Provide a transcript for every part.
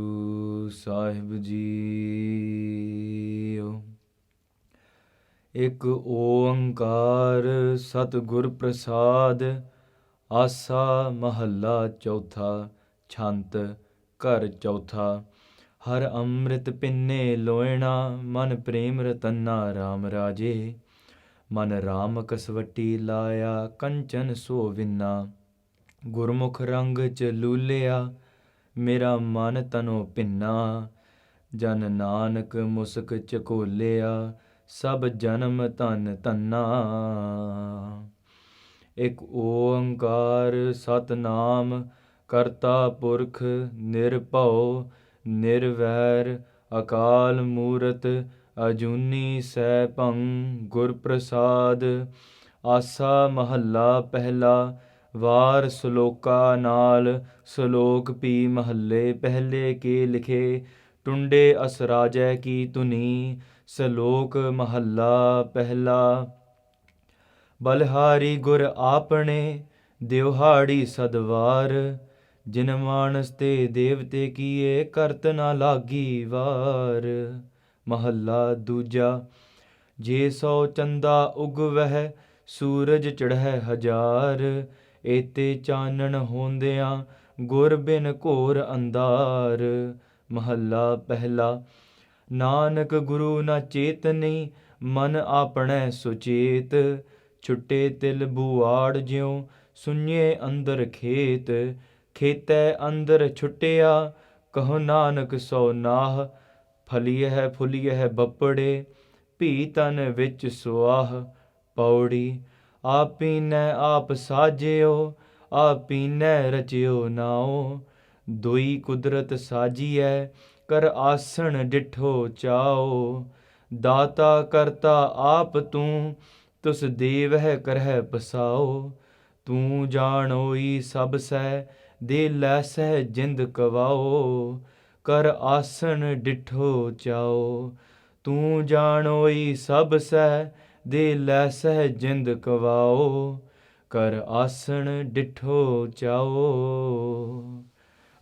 Guru Sahib JIO. ਇੱਕ ਓੰਕਾਰ ਸਤਿਗੁਰ ਪ੍ਰਸਾਦ। ਆਸਾ ਮਹੱਲਾ ਚੌਥਾ। ਛੰਤ ਘਰ ਚੌਥਾ। ਹਰ ਅੰਮ੍ਰਿਤ ਪਿੰਨੇ ਲੋਇਣਾ, ਮਨ ਪ੍ਰੇਮ ਰਤਨਾ ਰਾਮ ਰਾਜੇ। ਮਨ ਰਾਮ ਕਸਵੱਟੀ ਲਾਇਆ, ਕੰਚਨ ਸੋ ਵਿੰਨਾ। ਗੁਰਮੁਖ ਰੰਗ ਚ ਲੂਲਿਆ, ਮੇਰਾ ਮਨ ਤਨੋ ਭਿੰਨਾ। ਜਨ ਨਾਨਕ ਮੁਸਕ ਚਕੋਲਿਆ, ਸਭ ਜਨਮ ਧਨ ਧੰਨਾ। ਇੱਕ ਓੰਕਾਰ ਸਤਨਾਮ ਕਰਤਾ ਪੁਰਖ ਨਿਰਭਉ ਨਿਰਵੈਰ ਅਕਾਲ ਮੂਰਤ ਅਜੂਨੀ ਸੈਭੰ ਗੁਰ ਪ੍ਰਸਾਦ। ਆਸਾ ਮਹੱਲਾ ਪਹਿਲਾ। ਵਾਰ ਸਲੋਕਾ ਨਾਲ। ਸਲੋਕ ਪੀ ਮਹੱਲੇ ਪਹਿਲੇ ਕੇ ਲਿਖੇ। ਟੁੰਡੇ ਅਸਰਾਜੈ ਕੀ ਧੁਨੀ। ਸਲੋਕ ਮਹੱਲਾ ਪਹਿਲਾ। ਬਲਿਹਾਰੀ ਗੁਰ ਆਪਣੇ, ਦਿਵਹਾੜੀ ਸਦਵਾਰ। ਜਿਨ ਮਾਨਸ ਤੇ ਦੇਵਤੇ ਕੀਏ, ਕਰਤ ਨਾ ਲਾਗੀ ਵਾਰ। ਮਹੱਲਾ ਦੂਜਾ। ਜੇ ਸੋ ਚੰਦਾ ਉਗਵਹਿ, ਸੂਰਜ ਚੜ੍ਹੈ ਹਜ਼ਾਰ। ਏਤੇ ਚਾਨਣ ਹੋਂਦਿਆਂ, ਗੁਰ ਬਿਨ ਘੋਰ ਅੰਧਾਰ। ਮਹੱਲਾ ਪਹਿਲਾ। ਨਾਨਕ ਗੁਰੂ ਨਾ ਚੇਤਨੀ, ਮਨ ਆਪਣੈ ਸੁਚੇਤ। ਛੁੱਟੇ ਤਿਲ ਬੁਆੜ ਜਿਉ, ਸੁਣਿਏ ਅੰਦਰ ਖੇਤ। ਖੇਤੈ ਅੰਦਰ ਛੁੱਟਿਆ, ਕਹੋ ਨਾਨਕ ਸੋ ਨਾਹ। ਫਲੀਐ ਫੁਲੀਐ ਬੱਪੜੇ, ਭੀ ਤਨ ਵਿੱਚ ਸੁਆਹ। ਪੌੜੀ। ਆਪੀਨੈ ਆਪ ਸਾਜਿਓ, ਆਪੀਨੈ ਰਚਿਓ ਨਾਉ। ਦੁਈ ਕੁਦਰਤ ਸਾਜੀਐ, ਕਰ ਆਸਣ ਡਿਠੋ ਚਾਓ। ਦਾਤਾ ਕਰਤਾ ਆਪ ਤੂੰ, ਤੁਸ ਦੇਵਹਿ ਕਰਹਿ ਪਸਾਓ। ਤੂੰ ਜਾਣੋਈ ਸਭ ਸਹਿ, ਦੇ ਲੈਸਹਿ ਜਿੰਦ ਕਵਾਓ। ਕਰ ਆਸਣ ਡਿਠੋ ਚਾਓ। ਤੂੰ ਜਾਣੋਈ ਸਭ ਸਹਿ, ਦੇ ਲੈਸਹਿ ਜਿੰਦ ਕਵਾਓ। ਕਰ ਆਸਣ ਡਿਠੋ ਚਾਓ।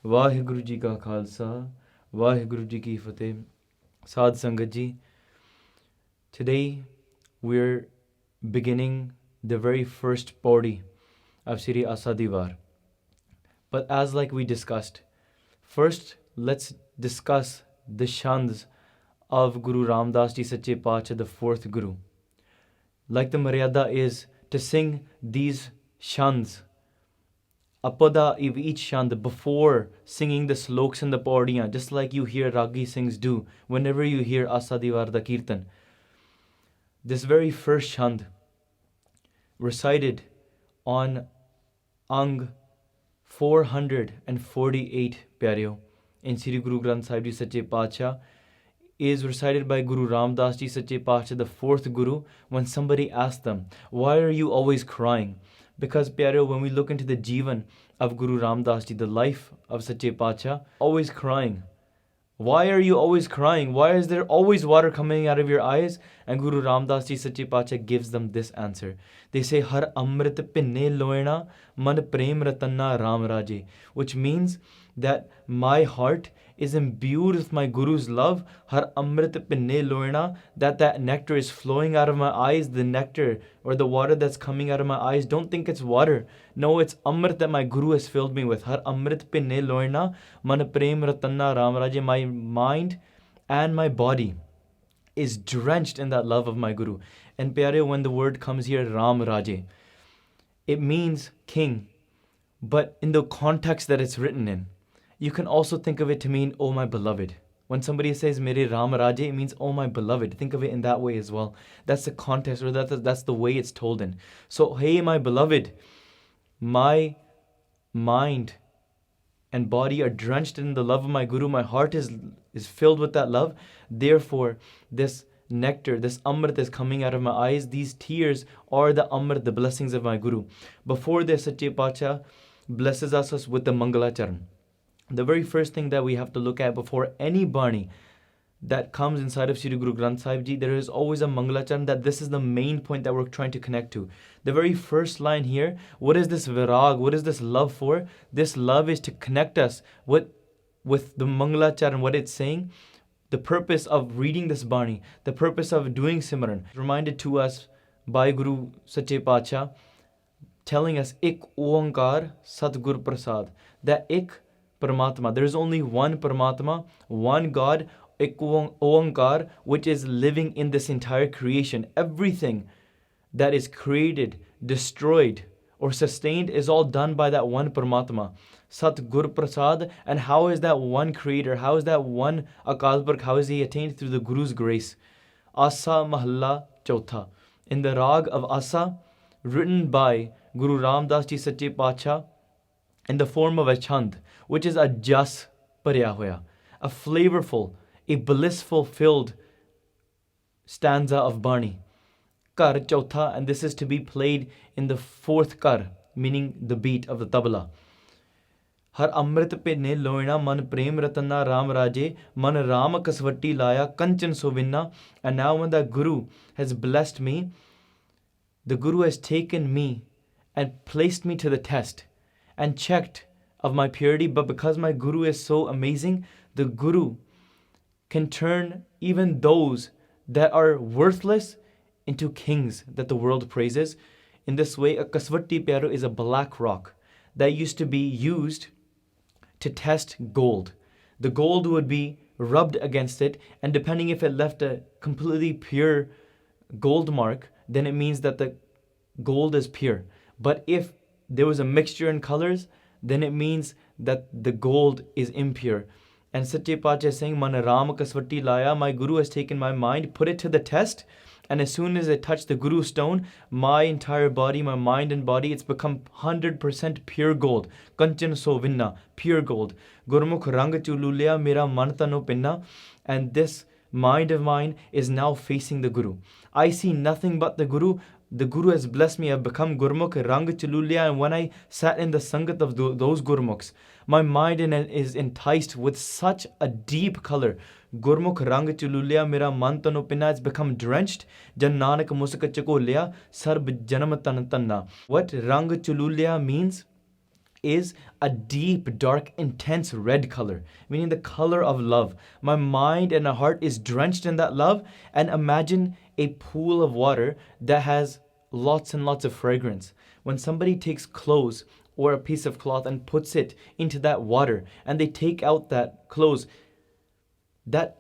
ਵਾਹਿਗੁਰੂ ਜੀ ਕਾ ਖਾਲਸਾ, ਵਾਹਿਗੁਰੂ ਜੀ ਕੀ ਫਤਿਹ। ਸਾਧ ਸੰਗਤ ਜੀ, today we're beginning the very first Pauri of Shri Asa Di Vaar. But as like we discussed, first let's discuss the shands of Guru Ram Das Ji Sache Paatshah, the fourth Guru. Like the Maryada is to sing these shands, apada of each shand before singing the sloks and the pauriyan, just like you hear Ragi Singhs do whenever you hear Asa Di Vaar the Kirtan. This very first shand recited on Ang 448 Pyareo in Sri Guru Granth Sahib Ji Sache Paatshah is recited by Guru Ram Das Ji Sache Paatshah, the fourth Guru, when somebody asked them, why are you always crying? Because Pyareo, when we look into the Jivan of Guru Ram Das Ji, the life of Sache Paatshah, always crying. Why are you always crying? Why is there always water coming out of your eyes? And Guru Ram Das Ji Sache Paatshah gives them this answer. They say, Har Amrit Bhine Loena, Man Prem Ratanna Ram Raje, which means that my heart is imbued with my Guru's love. Har Amrit Bhine Loena, that nectar is flowing out of my eyes, the nectar or the water that's coming out of my eyes. Don't think it's water. No, it's Amrit that my Guru has filled me with. Har Amrit Bhine Loena, Man Prem Ratanna Ram Raje. My mind and my body is drenched in that love of my Guru. And Pyare, when the word comes here, Ram Raje, it means king. But in the context that it's written in, you can also think of it to mean, oh my beloved. When somebody says, Mere Ram Raje, it means, oh my beloved. Think of it in that way as well. That's the context, or that's the way it's told in. So, hey my beloved, my mind and body are drenched in the love of my Guru. My heart is filled with that love. Therefore, this nectar, this Amrit is coming out of my eyes. These tears are the Amrit, the blessings of my Guru. Before this, Sache Paatshah blesses us with the Mangala Charan. The very first thing that we have to look at before any Bani that comes inside of Sri Guru Granth Sahib Ji, there is always a Mangala Charan, that this is the main point that we're trying to connect to. The very first line here, what is this virag? What is this love for? This love is to connect us with with the Mangla Charan, what it's saying, the purpose of reading this Bani, the purpose of doing Simran, reminded to us by Guru Sache Pacha, telling us Ik Oankar Satgur Prasad, that Ik Paramatma, there is only one Paramatma, one God, Ik Oankar, which is living in this entire creation. Everything that is created, destroyed, or sustained is all done by that one Paramatma, Sat Gur Prasad. And how is that one creator, how is that one Akal Purkh, how is he attained? Through the Guru's grace. Asa Mahalla Chautha. In the Raag of Asa, written by Guru Ram Das Ji Sache Pacha, in the form of a chand, which is a jas parya hoya, a flavorful, a blissful filled stanza of Bani. Kar Chautha, and this is to be played in the fourth kar, meaning the beat of the tabla. Har Amrit Bhine Loena man prem ratanna Raam Raje, man Raam kasvatti laya kanchan sovinna. And now when the Guru has blessed me, the Guru has taken me and placed me to the test and checked of my purity. But because my Guru is so amazing, the Guru can turn even those that are worthless into kings that the world praises. In this way, a kasvatti pyaro is a black rock that used to be used to test gold. The gold would be rubbed against it, and depending if it left a completely pure gold mark, then it means that the gold is pure. But if there was a mixture in colors, then it means that the gold is impure. And Sache Pacha is saying, Man Ram kasvatti laya, my Guru has taken my mind, put it to the test, and as soon as I touch the Guru stone, my entire body, my mind and body, it's become 100% pure gold. Kanchan so vinna, pure gold. Gurmukh rang chululya mera man tano pinna. And this mind of mine is now facing the Guru. I see nothing but the Guru. The Guru has blessed me. I've become Gurmukh rang chululya. And when I sat in the Sangat of those Gurmukhs, my mind is enticed with such a deep color. Gurmukh rang chululya mera man tano pinna. It's become drenched. Jan Nanak musika chakolya sarb janam tan tanna. What rang chululya means is a deep, dark, intense red color, meaning the color of love. My mind and my heart is drenched in that love. And imagine a pool of water that has lots and lots of fragrance. When somebody takes clothes or a piece of cloth and puts it into that water, and they take out that clothes, that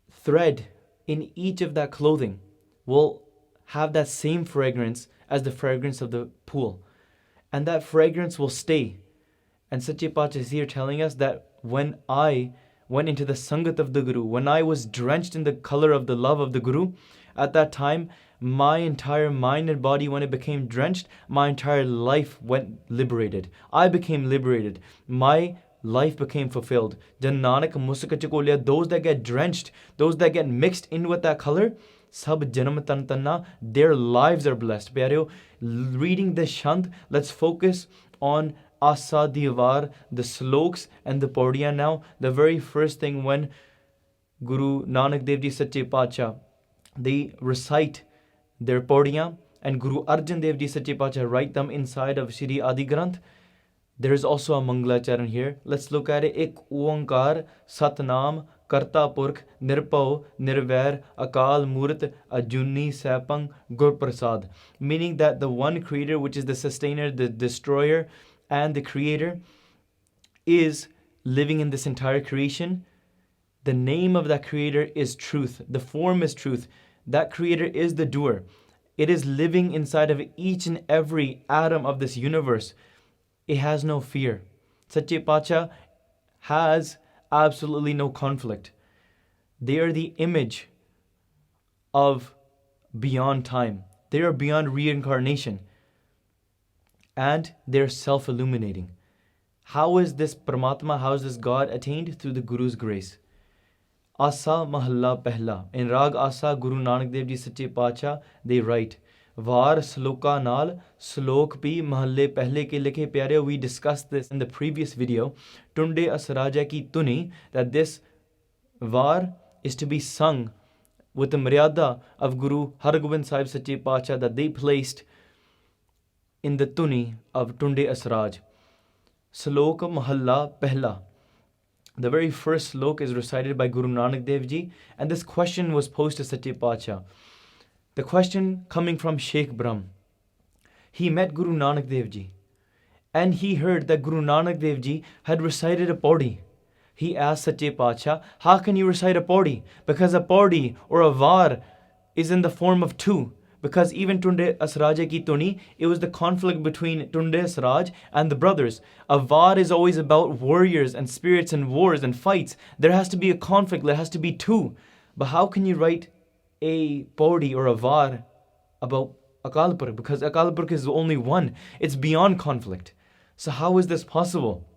thread in each of that clothing will have that same fragrance as the fragrance of the pool. And that fragrance will stay. And Sache Pacha is here telling us that when I went into the Sangat of the Guru, when I was drenched in the color of the love of the Guru, at that time, my entire mind and body, when it became drenched, my entire life went liberated. I became liberated. My life became fulfilled. Jan Nanak musika chakolya, those that get drenched, those that get mixed in with that color, sab janam tan tanna, their lives are blessed. Pyareo, reading this Shant, let's focus on Asa Di Vaar, the sloks and the Pauriya now. The very first thing when Guru Nanak Dev Ji Sache Pacha, they recite their Pauriya, and Guru Arjan Dev Ji Sache Pacha write them inside of Shri Adi Granth. There is also a Mangla Charan here. Let's look at it. Ik Oankar Satnam Karta Purkh Nirpau Nirvair Akal Murat Ajuni Sapang Gur Prasad. Meaning that the one creator, which is the sustainer, the destroyer, and the creator, is living in this entire creation. The name of that creator is truth. The form is truth. That creator is the doer. It is living inside of each and every atom of this universe. It has no fear. Sache Pacha has absolutely no conflict. They are the image of beyond time. They are beyond reincarnation. And they're self-illuminating. How is this Paramatma, how is this God attained? Through the Guru's grace. Asa Mahalla Pehla. In Raag Asa, Guru Nanak Dev Ji Sache Pacha, they write, Var Sloka Nal, Slok Pi Mahalle Pehle Ke Likhe Pyare. We discussed this in the previous video. Tunde Asraja Ki Tuni, that this Var is to be sung with the Maryada of Guru Har Gobind Sahib Sache Pacha that they placed in the Tuni of Tunde Asraj. Slok Mahalla Pehla. The very first slok is recited by Guru Nanak Dev Ji, and this question was posed to Sache Pacha. The question coming from Sheikh Brahm. He met Guru Nanak Dev Ji, and he heard that Guru Nanak Dev Ji had recited a Pauri. He asked Sache Pacha, how can you recite a Pauri? Because a Pauri or a Var is in the form of two. Because even Tunde Asraja ki Tuni, it was the conflict between Tunde Asraj and the brothers. A Var is always about warriors and spirits and wars and fights. There has to be a conflict, there has to be two. But how can you write a Pauri or a Var about Akal Purkh? Because Akal Purkh is only one. It's beyond conflict. So how is this possible?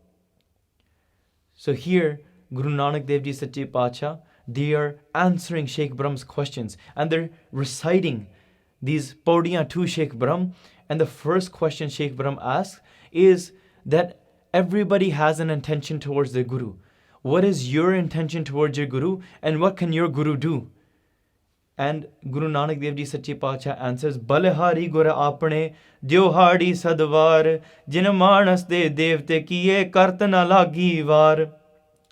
So here, Guru Nanak Dev Ji Sache Pacha, they are answering Sheikh Brahm's questions, and they're reciting these Pauriyan to Sheikh Brahm. And the first question Sheikh Brahm asks is that everybody has an intention towards their Guru. What is your intention towards your Guru, and what can your Guru do? And Guru Nanak Dev Ji Sache Pacha answers, Balehari Gura Apne, Dyohadi Sadvar, Jinamanas de Devte Kiye Kartana Lagi Var.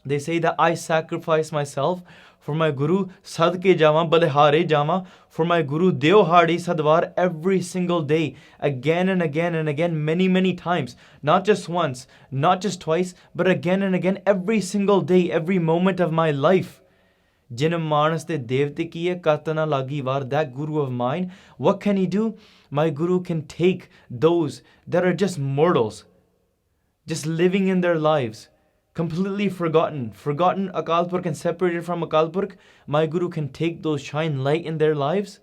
They say that I sacrifice myself for my Guru, Sadke Jama, Balehare Jama, for my Guru, Dyohadi Sadvar, every single day, again and again and again, many, many times. Not just once, not just twice, but again and again, every single day, every moment of my life. Jinam Manas de Devte Kiye Katana Lagi Var, that Guru of mine, what can he do? My Guru can take those that are just mortals, just living in their lives, completely forgotten Akal Purkh and separated from Akal Purkh. My Guru can take those, shine light in their lives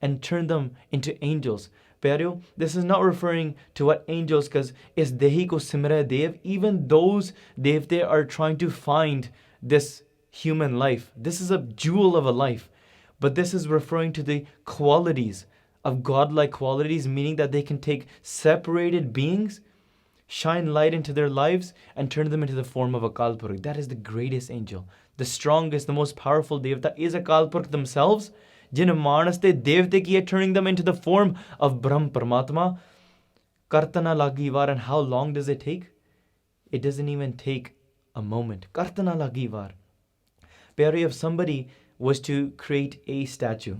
and turn them into angels. Pyareo, this is not referring to what angels, because is Dehi ko Simra Dev, even those Devte are trying to find this human life. This is a jewel of a life. But this is referring to the qualities of godlike qualities, meaning that they can take separated beings, shine light into their lives, and turn them into the form of Akal Purkh. That is the greatest angel. The strongest, the most powerful Devta is Akal Purkh themselves. Jin Manas de Devte kiye, turning them into the form of Brahm Paramatma. Kartana Lagi Var. And how long does it take? It doesn't even take a moment. Kartana Lagi Var. Pyare, if somebody was to create a statue,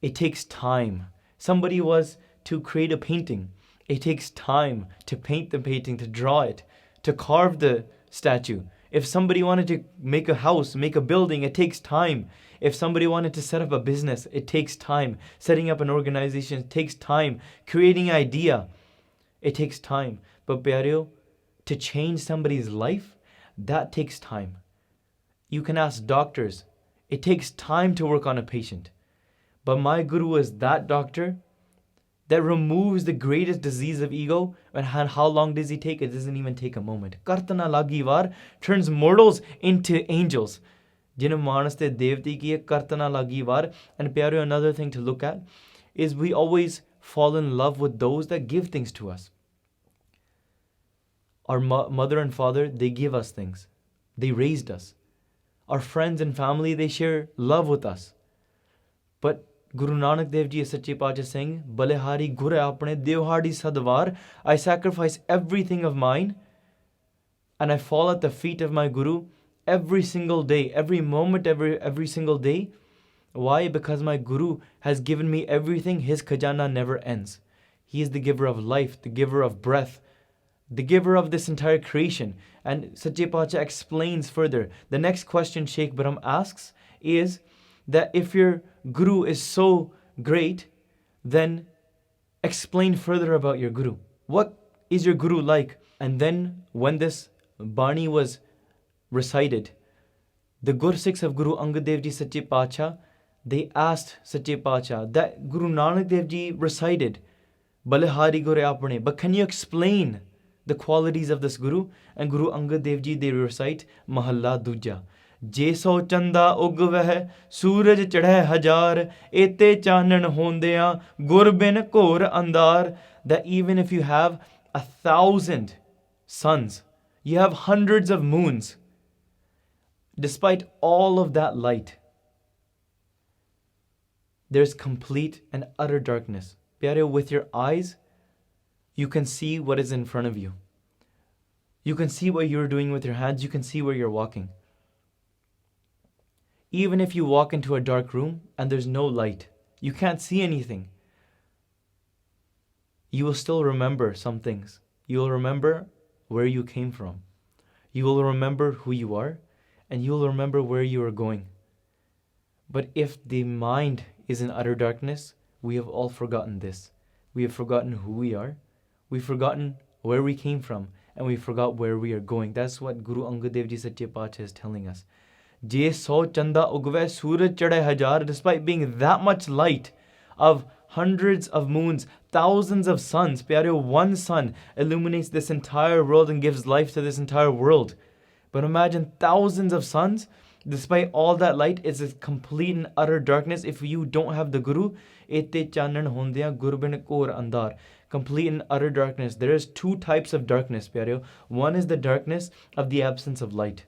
it takes time. Somebody was to create a painting, it takes time to paint the painting, to draw it, to carve the statue. If somebody wanted to make a house, make a building, it takes time. If somebody wanted to set up a business, it takes time. Setting up an organization, it takes time. Creating an idea, it takes time. But Pyareo, to change somebody's life, that takes time. You can ask doctors. It takes time to work on a patient. But my Guru is that doctor that removes the greatest disease of ego. And how long does he take? It doesn't even take a moment. Kartana Lagi Var turns mortals into angels. Jin Manas de Devti ki Kartana Lagi Var. And Pyareo, another thing to look at is we always fall in love with those that give things to us. Our mother and father, they give us things. They raised us. Our friends and family, they share love with us. But Guru Nanak Dev Ji Sache Pacha saying, Balehari Gure Apne Devhadi Sadvar, I sacrifice everything of mine and I fall at the feet of my Guru every single day, every moment, every single day. Why? Because my Guru has given me everything. His khajana never ends. He is the giver of life, the giver of breath, the giver of this entire creation. And Sache Pacha explains further. The next question Sheikh Brahm asks is that if your Guru is so great, then explain further about your Guru. What is your Guru like? And then when this Bani was recited, the Gursikhs of Guru Angad Dev Ji Sache Pacha, they asked Sache Pacha that Guru Nanak Dev Ji recited Balehari Gure Apne, but can you explain the qualities of this Guru? And Guru Angad Dev Ji, they recite Mahalla Duja. Je so chanda ugveh, suraj chadhe hajar, ete chanan hondeya, gur bin kor andar. That even if you have 1,000 suns, you have hundreds of moons, despite all of that light, there's complete and utter darkness. Pyare, with your eyes, you can see what is in front of you. You can see what you're doing with your hands. You can see where you're walking. Even if you walk into a dark room and there's no light, you can't see anything, you will still remember some things. You will remember where you came from. You will remember who you are, and you will remember where you are going. But if the mind is in utter darkness, we have all forgotten this. We have forgotten who we are. We've forgotten where we came from, and we forgot where we are going. That's what Guru Angad Dev Ji Sache Paatshah is telling us. Je so chanda ugve suraj chade hajar, despite being that much light of hundreds of moons, thousands of suns, pyareo, one sun illuminates this entire world and gives life to this entire world. But imagine thousands of suns, despite all that light, it's a complete and utter darkness. If you don't have the Guru, ete chanan hondiya gurbin kor andar, complete and utter darkness. There is two types of darkness, pyareo. One is the darkness of the absence of light.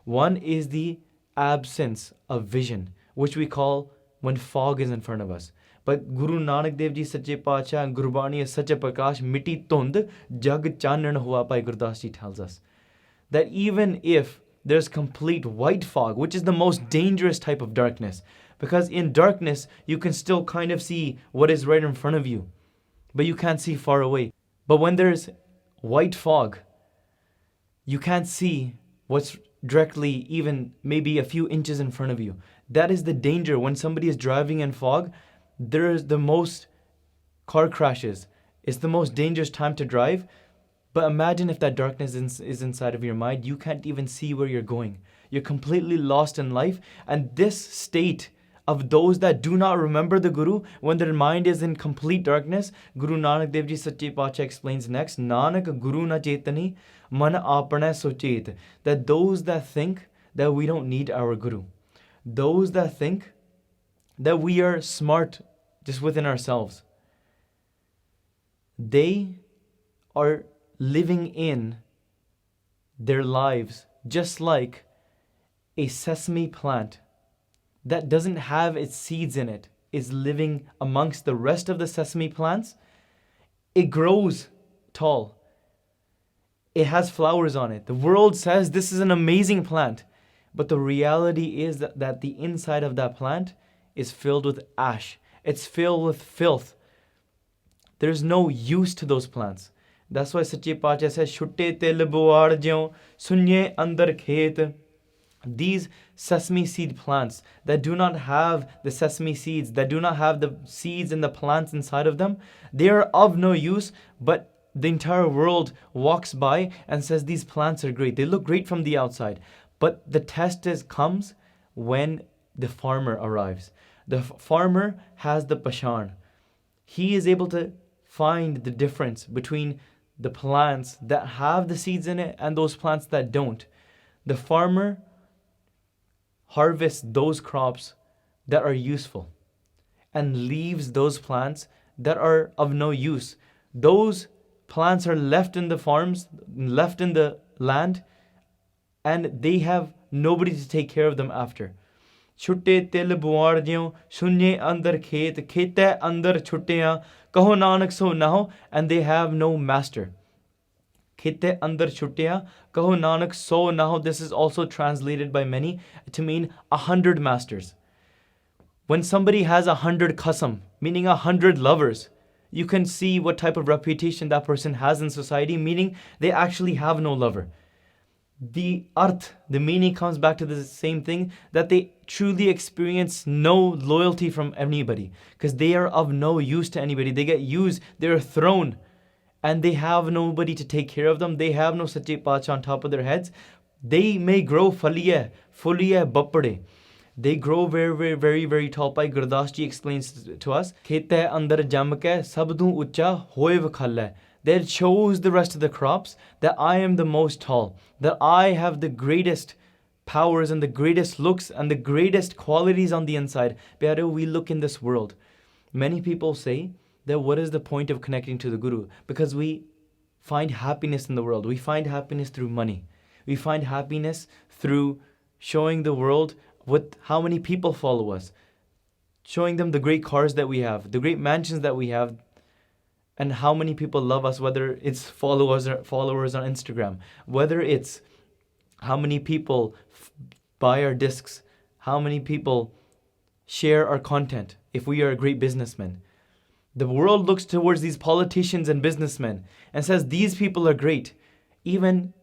One is the absence of vision, which we call when fog is in front of us. But Guru Nanak Dev Ji Sache Paatshah and Gurbani is such a prakash, miti tund jag chanan hua, Bhai Gurdas Ji tells us that even if there's complete white fog, which is the most dangerous type of darkness, because in darkness you can still kind of see what is right in front of you, but you can't see far away. But when there's white fog, you can't see what's directly even maybe a few inches in front of you. That is the danger. When somebody is driving in fog, there is the most car crashes. It's the most dangerous time to drive. But imagine if that darkness is inside of your mind. You can't even see where you're going. You're completely lost in life. And this state of those that do not remember the Guru, when their mind is in complete darkness, Guru Nanak Dev Ji Sache Paatshah explains next, Nanak Guru na chetani man apna sochet, that those that think that we don't need our Guru, those that think that we are smart just within ourselves, they are living in their lives just like a sesame plant that doesn't have its seeds in it is living amongst the rest of the sesame plants. It grows tall. It has flowers on it. The world says this is an amazing plant. But the reality is that the inside of that plant is filled with ash. It's filled with filth. There's no use to those plants. That's why Sache Paatshah says, Shutte tel buar jyon, sunye andar khet. These sesame seed plants that do not have the sesame seeds, that do not have the seeds and the plants inside of them, they are of no use, but the entire world walks by and says these plants are great. They look great from the outside. But the test comes when the farmer arrives. The farmer has the pashan. He is able to find the difference between the plants that have the seeds in it and those plants that don't. The farmer harvests those crops that are useful and leaves those plants that are of no use. Those plants are left in the farms, left in the land, and they have nobody to take care of them after. Chutte til buar jyon, sunye andar khet, khete andar chutteyan, kaho nanak so naho, and they have no master. Khete andar chutteyan, kaho nanak so naho. This is also translated by many to mean 100 masters. When somebody has 100 qasam, meaning 100 lovers, you can see what type of reputation that person has in society, meaning they actually have no lover. The arth, the meaning comes back to the same thing, that they truly experience no loyalty from anybody because they are of no use to anybody. They get used, they're thrown, and they have nobody to take care of them. They have no Sache Paatshah on top of their heads. They may grow fuliye bappade. They grow very, very, very, very tall. Bhai Gurdas Ji explains to us, Khete andar jamke sabdu ucha hoev khalle. That shows the rest of the crops that I am the most tall, that I have the greatest powers and the greatest looks and the greatest qualities on the inside. Pyareo, we look in this world. Many people say that what is the point of connecting to the Guru? Because we find happiness in the world. We find happiness through money. We find happiness through showing the world how many people follow us, showing them the great cars that we have, the great mansions that we have. and how many people love us, whether it's followers on Instagram, whether it's how many people buy our discs, how many people share our content if we are a great businessman. The world looks towards these politicians and businessmen and says these people are great. Even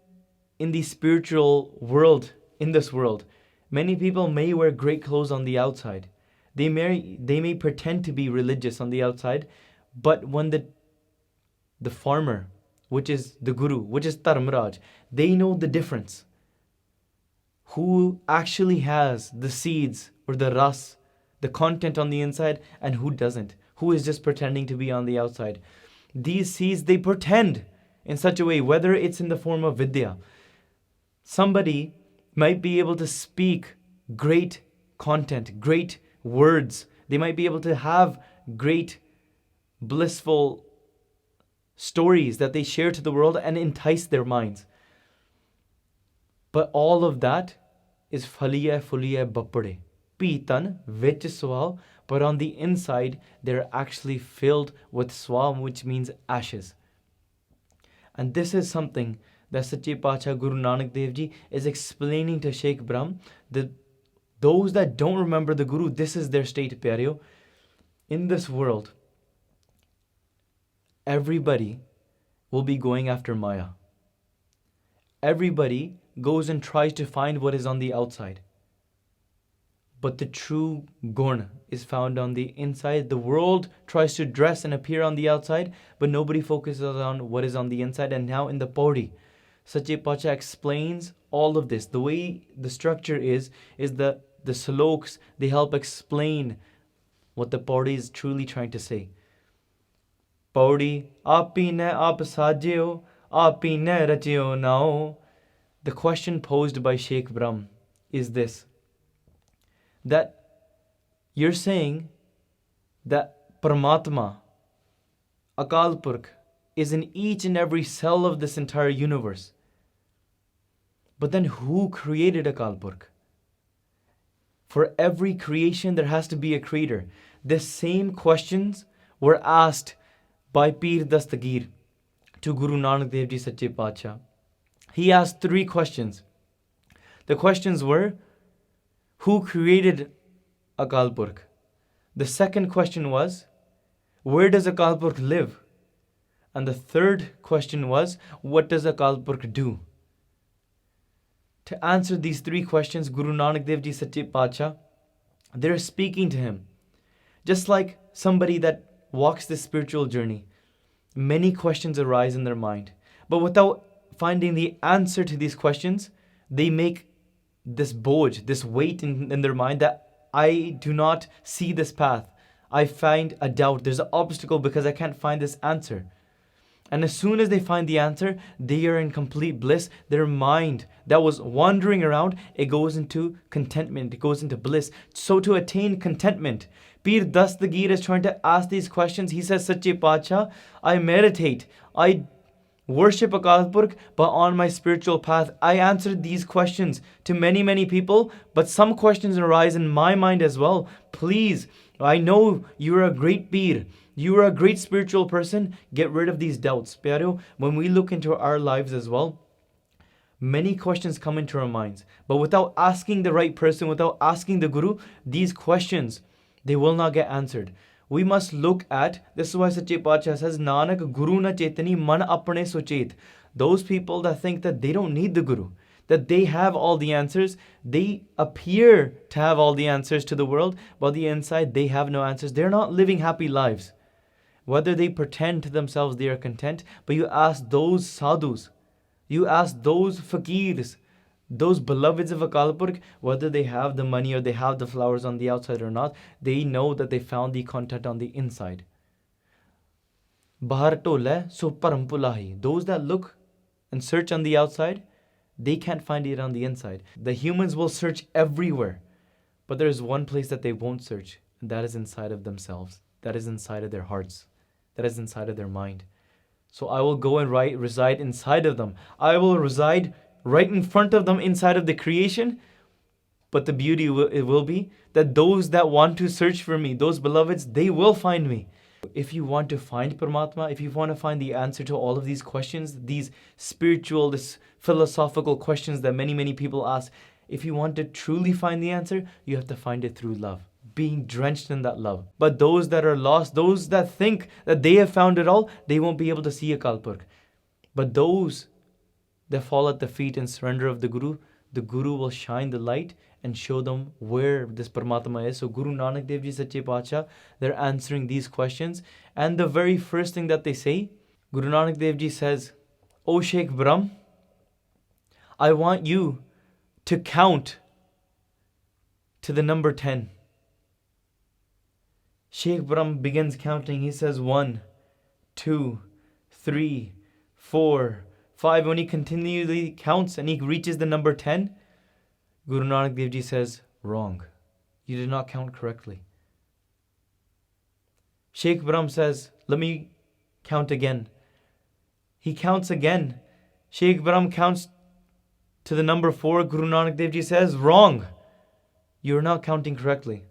in the spiritual world, in this world, many people may wear great clothes on the outside. They may pretend to be religious on the outside, but when the farmer, which is the guru, which is Dharmaraj, they know the difference. Who actually has the seeds or the ras, the content on the inside, and who doesn't, who is just pretending to be on the outside. These seeds, they pretend in such a way, whether it's in the form of vidya. Somebody might be able to speak great content, great words. They might be able to have great, blissful stories that they share to the world and entice their minds. But all of that is phaliya fuliya bapade. Pitan vich swal, but on the inside, they're actually filled with swam, which means ashes. And this is something that Sache Pacha Guru Nanak Dev Ji is explaining to Sheikh Brahm, that those that don't remember the Guru, this is their state, Pyareo. In this world, everybody will be going after Maya. Everybody goes and tries to find what is on the outside. But the true gun is found on the inside. The world tries to dress and appear on the outside, but nobody focuses on what is on the inside. And now in the Pauri, Sache Pacha explains all of this. The way the structure is the sloks, they help explain what the Pauri is truly trying to say. Pauri, api ne aap sajeo, api ne racheo nao. The question posed by Sheikh Brahm is this: that you're saying that Paramatma, Akal Purkh, is in each and every cell of this entire universe. But then who created Akal Purkh? For every creation, there has to be a creator. The same questions were asked by Peer Dastagir to Guru Nanak Dev Ji Sache Pacha. He asked 3 questions. The questions were, who created Akal Purkh? The second question was, where does Akal Purkh live? And the third question was, what does Akal Purkh do? To answer these 3 questions, Guru Nanak Dev Ji Sache Pacha, they're speaking to him. Just like somebody that walks this spiritual journey, many questions arise in their mind. But without finding the answer to these questions, they make this boj, this weight in their mind that I do not see this path. I find a doubt. There's an obstacle because I can't find this answer. And as soon as they find the answer, they are in complete bliss. Their mind that was wandering around, it goes into contentment. It goes into bliss. So to attain contentment, Peer Dastagir is trying to ask these questions. He says, Sache Pacha, I meditate. I worship Akal Purkh, but on my spiritual path, I answered these questions to many, many people, but some questions arise in my mind as well. Please, I know you're a great Peer. You are a great spiritual person. Get rid of these doubts. Pyareo, when we look into our lives as well, many questions come into our minds. But without asking the right person, without asking the Guru, these questions, they will not get answered. We must look at, this is why Sache Pacha says, Nanak Guru na chetani man apne suchet. Those people that think that they don't need the Guru, that they have all the answers, they appear to have all the answers to the world, but the inside they have no answers. They're not living happy lives. Whether they pretend to themselves they are content, but you ask those sadhus, you ask those fakirs, those beloveds of Akal Purkh, whether they have the money or they have the flowers on the outside or not, they know that they found the content on the inside. Bahar tole so param pulahi. Those that look and search on the outside, they can't find it on the inside. The humans will search everywhere, but there is one place that they won't search, and that is inside of themselves. That is inside of their hearts. That is inside of their mind. So I will go and reside inside of them. I will reside right in front of them inside of the creation. But the beauty it will be that those that want to search for me, those beloveds, they will find me. if you want to find Paramatma, if you want to find the answer to all of these questions, these spiritual, this philosophical questions that many people ask, if you want to truly find the answer, you have to find it through love, being drenched in that love. But those that are lost, those that think that they have found it all, they won't be able to see Akal Purkh. But those that fall at the feet and surrender of the Guru will shine the light and show them where this Paramatma is. So Guru Nanak Dev Ji Sache Pacha, they're answering these questions. And the very first thing that they say, Guru Nanak Dev Ji says, "O Sheikh Brahm, I want you to count to the number 10. Sheikh Brahm begins counting. He says 1, 2, 3, 4, 5. When he continually counts and he reaches the number 10, Guru Nanak Dev Ji says, "Wrong. You did not count correctly." Sheikh Brahm says, "Let me count again." He counts again. Sheikh Brahm counts to the number 4. Guru Nanak Dev Ji says, "Wrong. You're not counting correctly."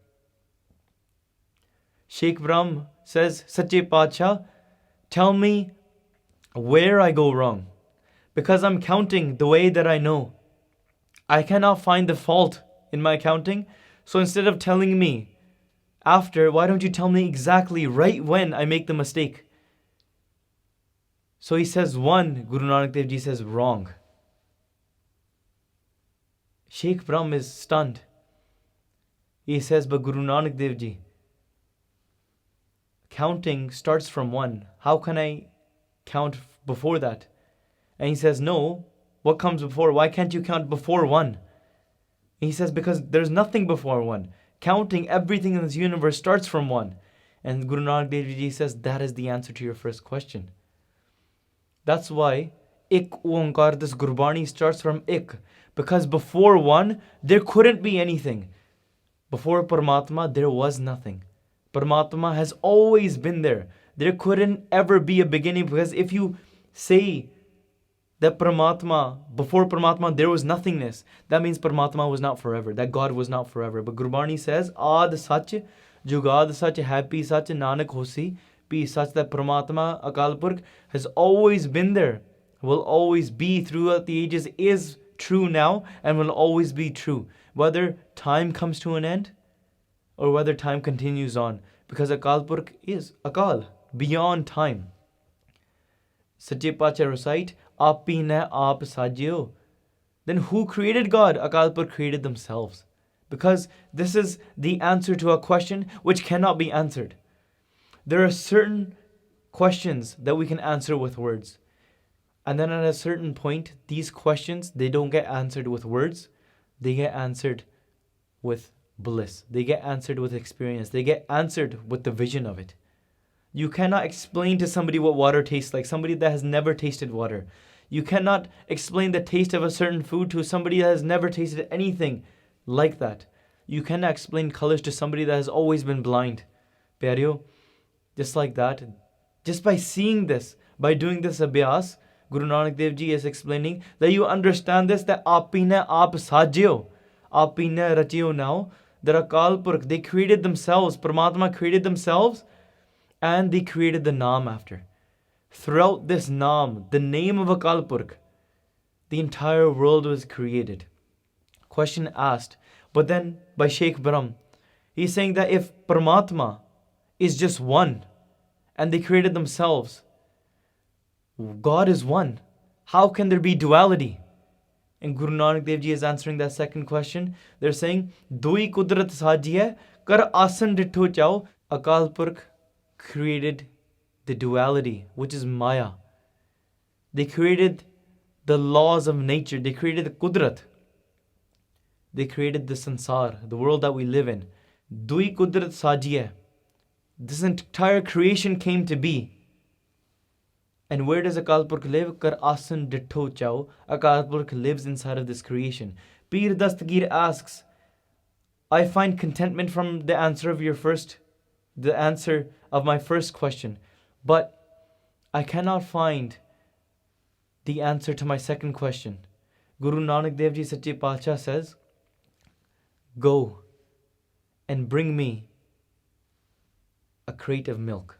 Sheikh Brahm says, "Sache Pacha, tell me where I go wrong, because I'm counting the way that I know. I cannot find the fault in my counting. So instead of telling me after, why don't you tell me exactly right when I make the mistake?" So he says 1. Guru Nanak Dev Ji says, "Wrong." Sheikh Brahm is stunned. He says, "But Guru Nanak Dev Ji, counting starts from 1. How can I count before that?" And he says, "No, what comes before? Why can't you count before 1? And he says, "Because there's nothing before 1. Counting everything in this universe starts from 1. And Guru Nanak Dev Ji says, that is the answer to your first question. That's why Ik Oankar, this Gurbani starts from Ik. Because before 1, there couldn't be anything. Before Paramatma, there was nothing. Paramatma has always been there. There couldn't ever be a beginning, because if you say that Paramatma, before Paramatma, there was nothingness, that means Paramatma was not forever, that God was not forever. But Gurbani says, Aad Sach, Jugad Sach, Happy Sach, Nanak Hosi, Be Sach, that Paramatma, Akal Purkh, has always been there, will always be throughout the ages, is true now, and will always be true. Whether time comes to an end, or whether time continues on. Because Akal Purkh is Akal, beyond time. Sache Pacha recite, Api ne aap sajyo. Then who created God? Akal Purkh created themselves. Because this is the answer to a question which cannot be answered. There are certain questions that we can answer with words. And then at a certain point, these questions, they don't get answered with words. They get answered with bliss. They get answered with experience. They get answered with the vision of it. You cannot explain to somebody what water tastes like, somebody that has never tasted water. You cannot explain the taste of a certain food to somebody that has never tasted anything like that. You cannot explain colors to somebody that has always been blind. Pyareo, just like that, just by seeing this, by doing this abhyas, Guru Nanak Dev Ji is explaining that you understand this, that Apine Aap Sajyo, Apine Rachyo now, that Akal Purkh, they created themselves, Paramatma created themselves, and they created the Naam after. Throughout this Naam, the name of Akal Purkh, the entire world was created. Question asked, but then by Sheikh Brahm, he's saying that if Paramatma is just one, and they created themselves, God is one, how can there be duality? And Guru Nanak Dev Ji is answering that second question. They're saying, Dui Kudrat Sajiye, Kar Asan Ditho Chao. Akal Purkh created the duality, which is Maya. They created the laws of nature. They created the Kudrat. They created the Sansar, the world that we live in. Dui Kudrat Sajiye. This entire creation came to be. And where does Akal Purkh live? Kar Asan Ditho Chao. Akal Purkh lives inside of this creation. Peer Dastagir asks, I find contentment from the answer of my first question, but I cannot find the answer to my second question. Guru Nanak Dev Ji Sache Pacha says, go and bring me a crate of milk.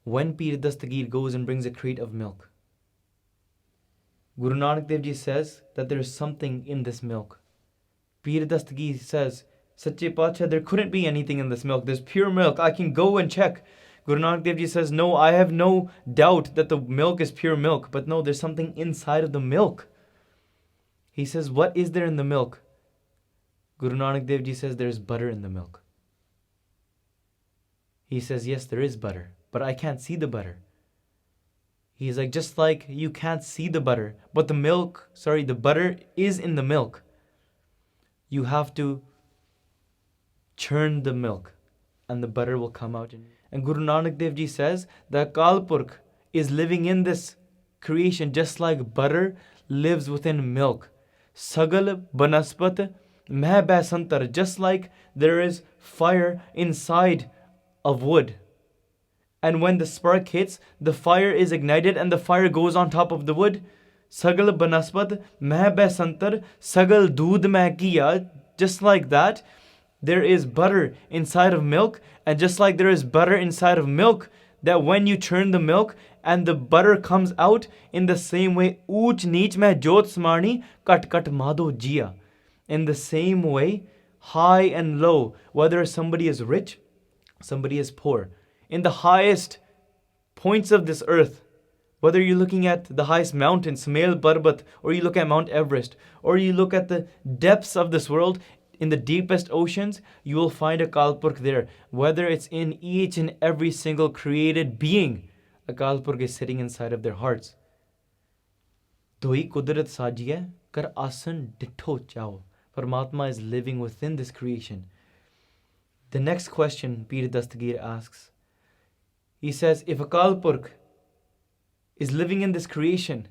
when Pir Dastagir goes and brings a crate of milk, Guru Nanak Dev Ji says that there is something in this milk. Pir Dastagir says, Sache Pacha, there couldn't be anything in this milk. There's pure milk. I can go and check. Guru Nanak Dev Ji says, no, I have no doubt that the milk is pure milk. But no, there's something inside of the milk. He says, what is there in the milk? Guru Nanak Dev Ji says, there's butter in the milk. He says, yes, there is butter, but I can't see the butter. He's like, just like you can't see the butter, but the butter is in the milk. You have to churn the milk and the butter will come out. And Guru Nanak Dev Ji says that Akal Purkh is living in this creation just like butter lives within milk. Sagal banaspat meh basantar, just like there is fire inside of wood. And when the spark hits, the fire is ignited and the fire goes on top of the wood. Sagal banaspat meh basantar, sagal doodh meh kiya, just like that. There is butter inside of milk, and just like there is butter inside of milk, that when you churn the milk and the butter comes out, in the same way, Uch Neech Meh Jot Smarni Kat Kat Madho Jia. In the same way, high and low, whether somebody is rich, somebody is poor, in the highest points of this earth, whether you're looking at the highest mountain, Smail Parbat, or you look at Mount Everest, or you look at the depths of this world, in the deepest oceans, you will find Akal Purkh there. Whether it's in each and every single created being, Akal Purkh is sitting inside of their hearts. Doi Kudrat Sajiye Kar Asan Ditho Chao. Paramatma is living within this creation. The next question Pir Dastagir asks, he says, if Akal Purkh is living in this creation,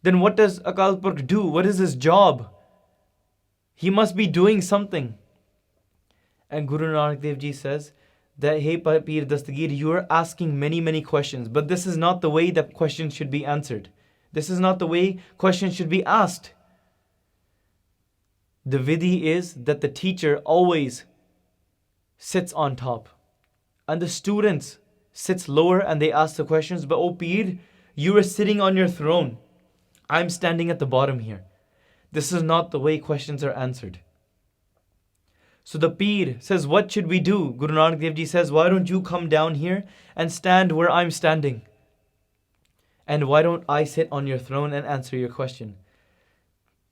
then what does Akal Purkh do? What is his job? He must be doing something. And Guru Nanak Dev Ji says that, hey Pir Dastagir, you are asking many, many questions, but this is not the way that questions should be answered. This is not the way questions should be asked. The vidhi is that the teacher always sits on top and the students sits lower and they ask the questions. But oh Pir, you are sitting on your throne. I'm standing at the bottom here. This is not the way questions are answered. So the Pir says, what should we do? Guru Nanak Dev Ji says, why don't you come down here and stand where I'm standing? And why don't I sit on your throne and answer your question?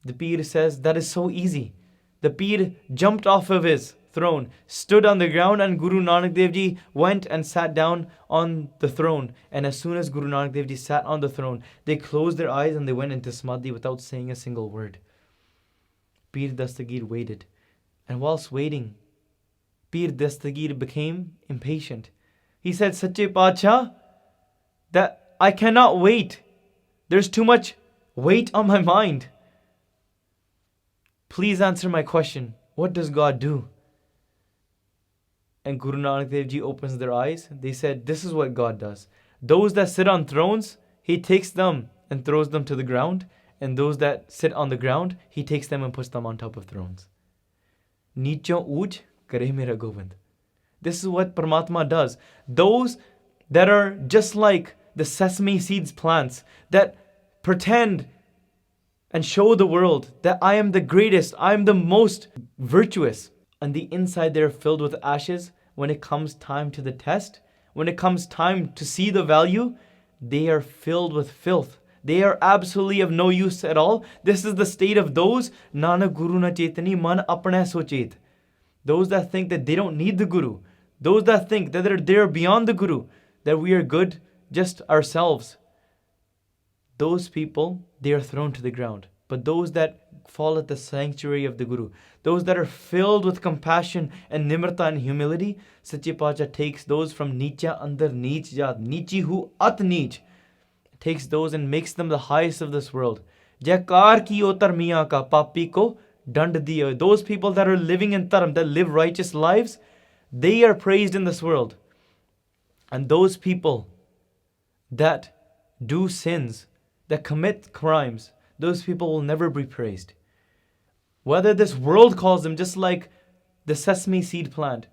The Pir says, that is so easy. The Pir jumped off of his throne, stood on the ground, and Guru Nanak Dev Ji went and sat down on the throne. And as soon as Guru Nanak Dev Ji sat on the throne, they closed their eyes and they went into samadhi without saying a single word. Pir Dastagir waited. And whilst waiting, Pir Dastagir became impatient. He said, Sache Pacha, that I cannot wait. There's too much weight on my mind. Please answer my question. What does God do? And Guru Nanak Dev Ji opens their eyes. They said, this is what God does. Those that sit on thrones, He takes them and throws them to the ground. And those that sit on the ground, He takes them and puts them on top of thrones. Nicho uj kare mera Govind. This is what Paramatma does. Those that are just like the sesame seeds plants, that pretend and show the world that I am the greatest, I am the most virtuous. On the inside they're filled with ashes. When it comes time to the test, when it comes time to see the value, they are filled with filth. They are absolutely of no use at all. This is the state of those Nanak Guru na Chetani man apna sochet. Those that think that they don't need the Guru. Those that think that they're beyond the Guru, that we are good just ourselves. Those people, they are thrown to the ground. But those that fall at the sanctuary of the Guru, those that are filled with compassion and nimrata and humility, Sache Pacha takes those from Nicha andar Neech Jat, Nichi hu at Neech, takes those and makes them the highest of this world. Jaikar ki o tarmiya ka papi ko dand diya. Those people that are living in Dharm, that live righteous lives, they are praised in this world. And those people that do sins, that commit crimes, those people will never be praised. Whether this world calls them, just like the sesame seed plant,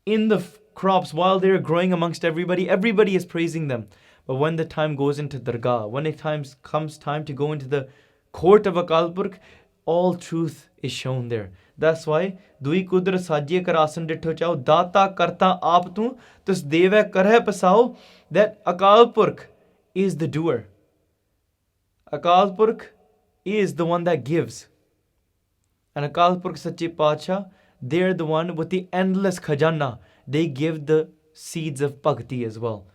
in the crops, while they're growing amongst everybody, everybody is praising them. But when the time goes into Dargah, when it comes time to go into the court of Akal Purkh, all truth is shown there. That's why Dui Kudra Sajye Karasan Ditho Chao Data Karta Aap Tu Tus Deva Karhe Pasao, that Akal Purkh is the doer. Akal Purkh is the one that gives. And Akal Purkh Sache Pacha, they're the one with the endless khajana. They give the seeds of bhakti as well.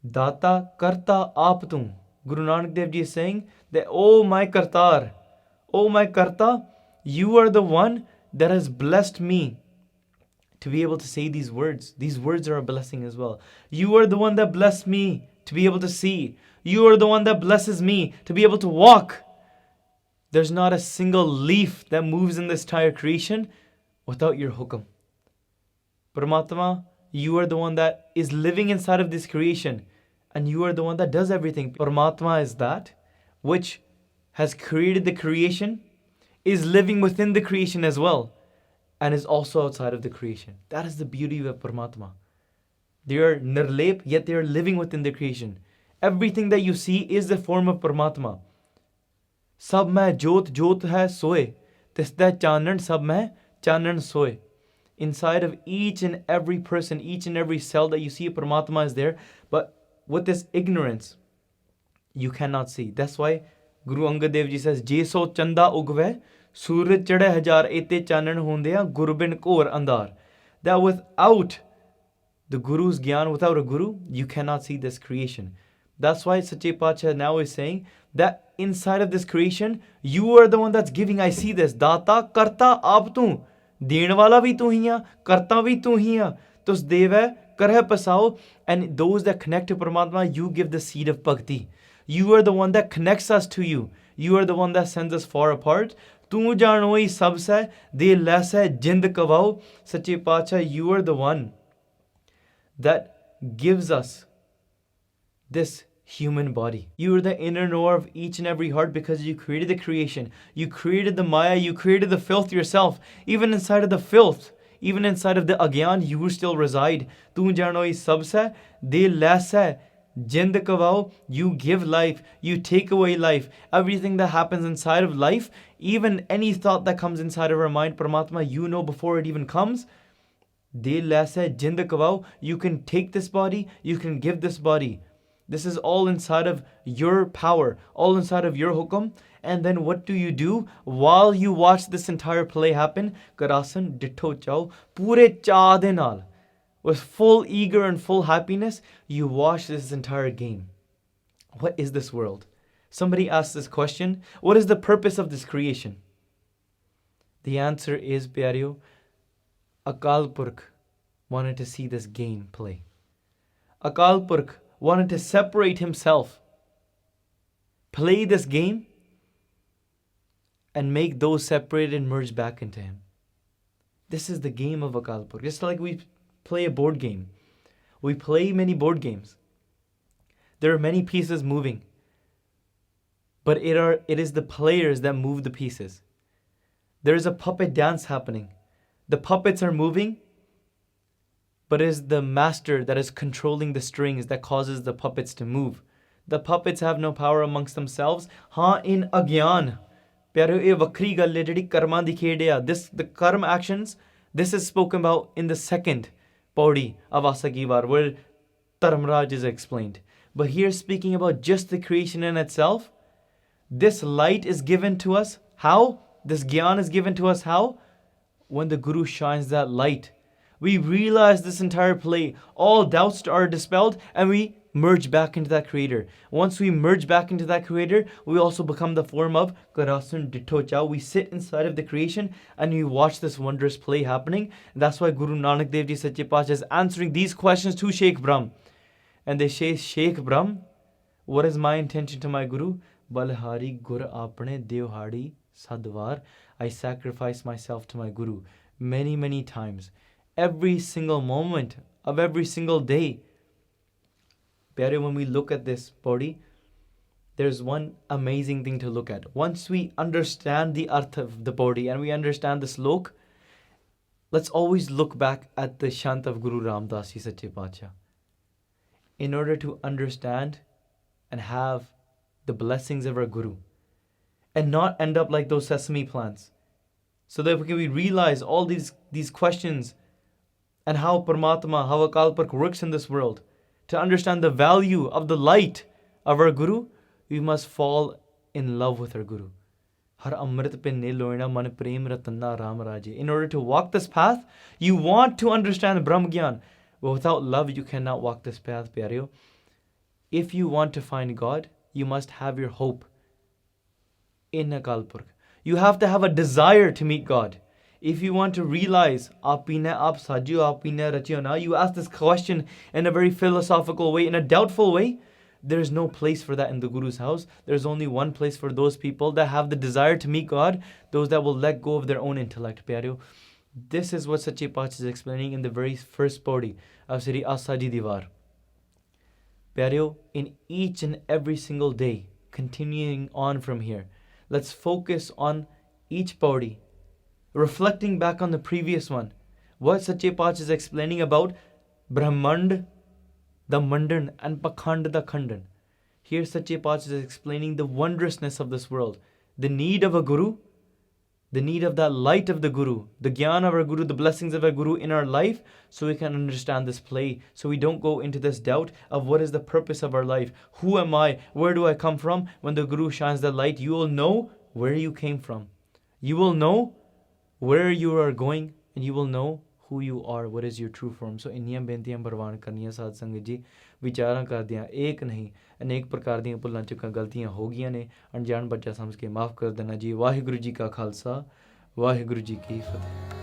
Data Karta Aap Tu. Guru Nanak Dev Ji is saying that, oh my Kartar, oh my Karta, you are the one that has blessed me to be able to say these words. These words are a blessing as well. You are the one that blessed me to be able to see. You are the one that blesses me to be able to walk. There's not a single leaf that moves in this entire creation without your hukam. Paramatma, you are the one that is living inside of this creation, and you are the one that does everything. Paramatma is that which has created the creation, is living within the creation as well, and is also outside of the creation. That is the beauty of Paramatma. They are nirlep, yet they are living within the creation. Everything that you see is the form of Paramatma. Sab mein jot, jot hai soe. Tisda chanan sab mein chanan soe. Inside of each and every person, each and every cell that you see, Paramatma is there. But with this ignorance, you cannot see. That's why Guru Angad Dev Ji says, Jeso chanda ugve, suraj chade hajar, ete chanan hundeya, gurbin kor andar. That without the Guru's gyan, without a Guru, you cannot see this creation. That's why Sache Pacha now is saying that inside of this creation, you are the one that's giving. I see this. Data karta aap tu. Deen wala bhi tu hiya, karta bhi tu hiya. Tus deva karhe pasao. And those that connect to Paramatma, you give the seed of bhakti. You are the one that connects us to you. You are the one that sends us far apart. Tu janoi sabse, de lese jind kavao. Sache Pacha, you are the one that gives us this human body. You are the inner knower of each and every heart because you created the creation. You created the Maya, you created the filth yourself. Even inside of the filth, even inside of the Agyan, you still reside. Tu janoi sabse, de lese jind kavao. You give life, you take away life. Everything that happens inside of life, even any thought that comes inside of our mind, Paramatma, you know before it even comes. De lese jind kavao. You can take this body, you can give this body. This is all inside of your power, all inside of your hukum. And then what do? While you watch this entire play happen, Karasan ditho chao, pure cha de naal, with full eager and full happiness, you watch this entire game. What is this world? Somebody asked this question, what is the purpose of this creation? The answer is, Pyareo, Akal Purkh wanted to see this game play. Akal Purkh wanted to separate himself, play this game, and make those separated merge back into him. This is the game of Akal Purkh. Just like we play a board game. We play many board games. There are many pieces moving. But it is the players that move the pieces. There is a puppet dance happening. The puppets are moving, but it is the master that is controlling the strings that causes the puppets to move. The puppets have no power amongst themselves. Haan in agyan. Pyareo, ye vakri gal hai jehdi karma di khed hai. The karma actions, this is spoken about in the second Pauri of Asa Di Vaar, where Dharmraj is explained. But here speaking about just the creation in itself, this light is given to us. How? This gyan is given to us how? When the Guru shines that light. We realize this entire play. All doubts are dispelled and we merge back into that creator. Once we merge back into that creator, we also become the form of Karasun Ditho Chao. We sit inside of the creation and we watch this wondrous play happening. And that's why Guru Nanak Dev Ji Sache Pacha is answering these questions to Sheikh Brahm. And they say, Sheikh Brahm, what is my intention to my Guru? Balhari Gur Apne Devhadi Sadwar. I sacrifice myself to my Guru many, many times. Every single moment of every single day. Pyareo, when we look at this body, there's one amazing thing to look at. Once we understand the arth of the body and we understand the slok, Let's always look back at the Shant of Guru Ram Das Ji Sache Paatshah in order to understand and have the blessings of our Guru and not end up like those sesame plants. So that we realize all these questions and how Paramatma, how Akal Purkh works in this world. To understand the value of the light of our Guru, we must fall in love with our Guru. Har Amrit Bhine Loena man prem ratanna Raam Raje. In order to walk this path, you want to understand Brahm Gyan. But without love, you cannot walk this path, Pyareo. If you want to find God, you must have your hope in Akal Purkh. You have to have a desire to meet God. If you want to realize, Aapine aap sajyo, aapine rachyo na, you ask this question in a very philosophical way, in a doubtful way, there is no place for that in the Guru's house. There's only one place for those people that have the desire to meet God, those that will let go of their own intellect, Pyareo. This is what Sache Paatshah is explaining in the very first Pauri of Sri Asa Di Vaar. Pyareo, in each and every single day, continuing on from here, let's focus on each Pauri, reflecting back on the previous one. What Sache Paatshah is explaining about Brahmand, the Mandan, and Pakhand, the Khandan. Here Sache Paatshah is explaining the wondrousness of this world, the need of a Guru, the need of that light of the Guru, the Gyan of our Guru, the blessings of our Guru in our life, so we can understand this play, so we don't go into this doubt of what is the purpose of our life. Who am I? Where do I come from? When the Guru shines the light, you will know where you came from. You will know where you are going, and you will know who you are, what is your true form. So ਇੰਨੀਆਂ ਬੇਨਤੀਆਂ ਪ੍ਰਵਾਨ ਕਰਨੀਆਂ ਸਾਧ ਸੰਗਤ ਜੀ, ਵਿਚਾਰਾਂ ਕਰਦਿਆਂ ਇੱਕ ਨਹੀਂ ਅਨੇਕ ਪ੍ਰਕਾਰ ਦੀਆਂ ਭੁੱਲਾਂ ਚੁੱਕਾਂ ਗਲਤੀਆਂ ਹੋ ਗਈਆਂ ਨੇ, ਅਣਜਾਣ ਬੱਚਾ ਸਮਝ ਕੇ ਮਾਫ ਕਰ ਦੇਣਾ ਜੀ। ਵਾਹਿਗੁਰੂ ਜੀ ਕਾ ਖਾਲਸਾ, ਵਾਹਿਗੁਰੂ ਜੀ ਕੀ ਫਤਿਹ।